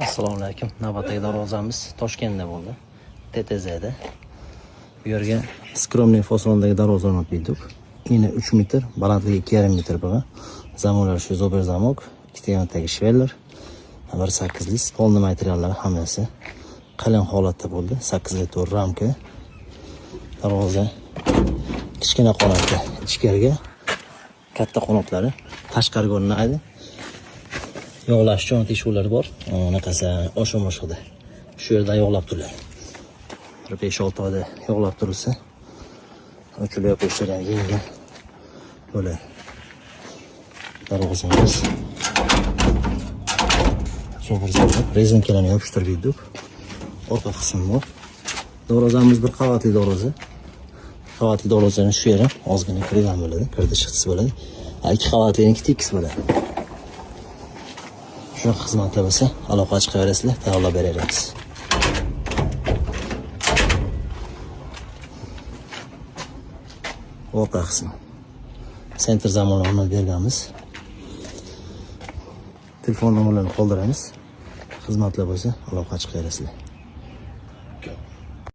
Assalomu alaykum. Navbatdagi darvozamiz Toshkentda bo'ldi. TTZda. Bu yerga skromniy fasondagi darvozani olib keldik. Eni 3 metr, balandligi 2,5 metr bo'lgan. Zamonlar shu zober zamok, ikkita yonidagi shveller, 1.8 list, polni materiallari hammasi qalin holatda bo'ldi. 8 litr ramka. Darvoza kichkina qanotda, ichkariga katta qanotlari, tashqariga o'rnaydi. Yog'lash uchun teshuvlar bor. Anaqasi osha-moshada. Shu yerdan yog'lab turiladi. 5-6 oyda yog'lab turilsa, ochilib yo'qishtirgan yengil bo'ladi. Darvozamiz zo'r rezinkalarni yopishtirib berdik. Orqa qismi bor. Darvozamiz bir qavatli darvoza. Qavatli darvozaning shu yeri ozgina kirgan bo'ladi, kirdi-chiqdisi bo'ladi. 2 qavatlining tekis bo'ladi. Shu xizmatlar bo'lsa, aloqa chiqaverasizlar, tayyorlab beramiz. Orqa qismi. Sentr zamonlarini berganmiz. Telefon nomerlarini qoldiramiz. Xizmatlar bo'lsa, aloqa chiqaverasizlar.